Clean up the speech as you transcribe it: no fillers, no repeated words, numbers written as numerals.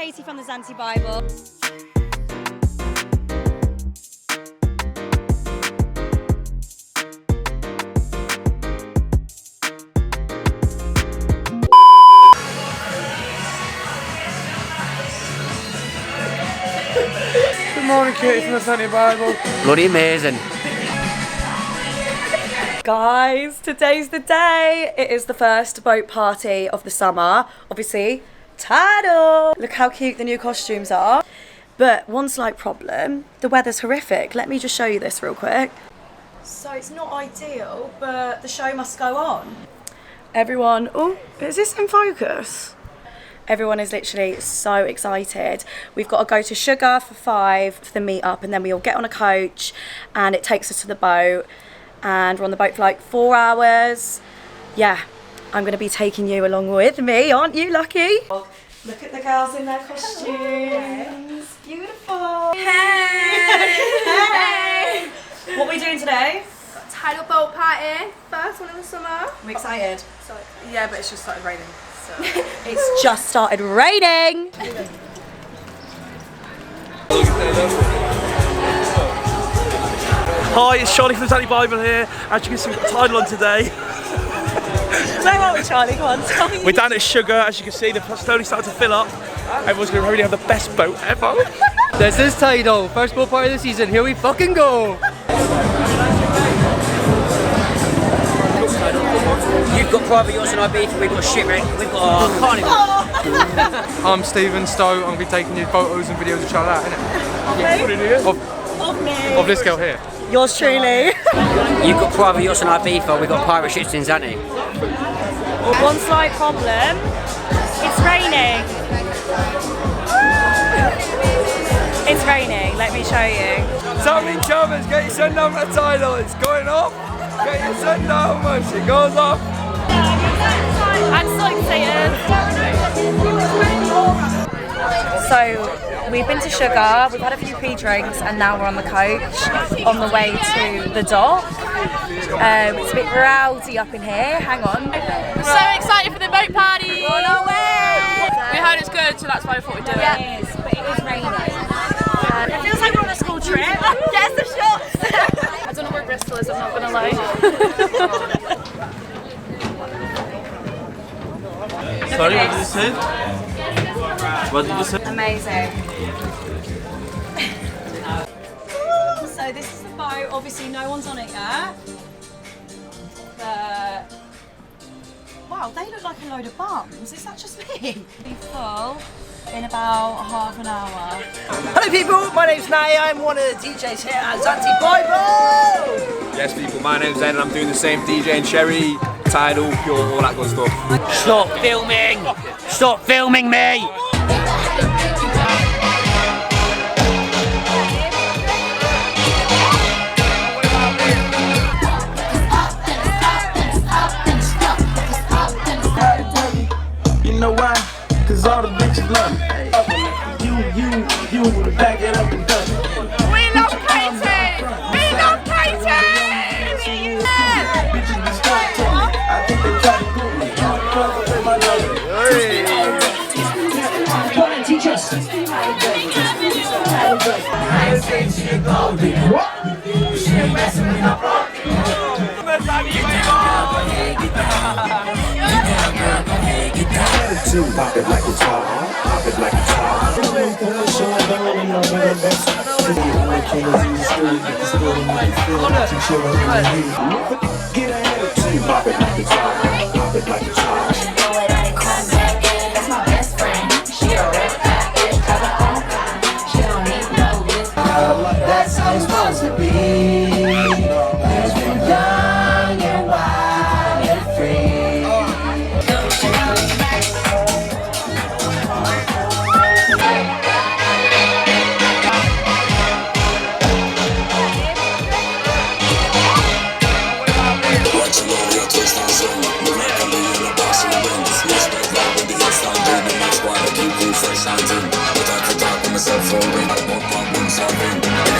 Katie from the Zante Bible. Good morning, Katie from the Zante Bible. Bloody amazing. Guys, today's the day. It is the first boat party of the summer. Obviously, Tidal. Look how cute the new costumes are. But one slight problem, the weather's horrific. Let me just show you this real quick. So it's not ideal, but the show must go on. Everyone, oh, is this in focus? Everyone is literally so excited. We've got to go to Sugar for 5 for the meet-up, and then we all get on a coach and it takes us to the boat. And we're on the boat for like 4 hours. Yeah, I'm going to be taking you along with me, aren't you, Lucky? Look at the girls in their costumes. Hello. Beautiful. Hey! Hey! What are we doing today? Tidal boat party, first one in the summer. I'm excited. Sorry. Yeah, but it's just started raining. So. It's just started raining. Hi, it's Charlie from the Zante Bible here. As you can see, we've got Tidal on today. Where are we, Charlie? Come on, tell me. We're down at Sugar. As you can see, they're slowly starting to fill up. Everyone's going to really have the best boat ever. This is Tidal, first boat party of the season. Here we fucking go. You've got private yachts and Ibiza, we've got shipwreck, we've got carnival. I'm Stephen Stowe. I'm going to be taking you photos and videos of each other, innit? Of this girl here. Yours truly. You've got private yachts and Ibiza, we've got pirate ships in Zante. One slight problem. It's raining. It's raining. Let me show you. Something Chavez, get your son down for Tidal. It's going off. Get your son down once it goes off. I'm so excited. So we've been to Sugar, we've had a few pre-drinks, and now we're on the coach on the way to the dock. It's a bit rowdy up in here. Hang on. So excited for the boat party! Run away! We heard it's good, so that's why we thought we'd do it. It is, but it is raining. It feels like we're on a school trip. Get the shots! I don't know where Bristol is, I'm not gonna lie. Sorry, what did you say? What did you say? Amazing. So this is the boat. Obviously no one's on it yet. But wow, they look like a load of bums. Is that just me? Be full in about half an hour. Hello people, my name's Nay, I'm one of the DJs here at Zante Bible! Yes people, my name's Ed and I'm doing the same DJ in Cherry, Tidal, Pure, all that good stuff. Stop filming! Stop filming me! You know why? Cause all the bitches love me. You, back it up and done it. We love Katie! We love Katie! Bitches be stuck to me. I think they try to glue me. Teach us. What? Pop it like it's hot, pop it like it's hot. Get a attitude, pop it like it's hot, pop it like it's hot. That's my best friend. She a red packet, have her own kind. She don't need no business. That's how it's supposed to be. Let's be young and wild and free. But I could talk to myself for a win. I won't want one solving.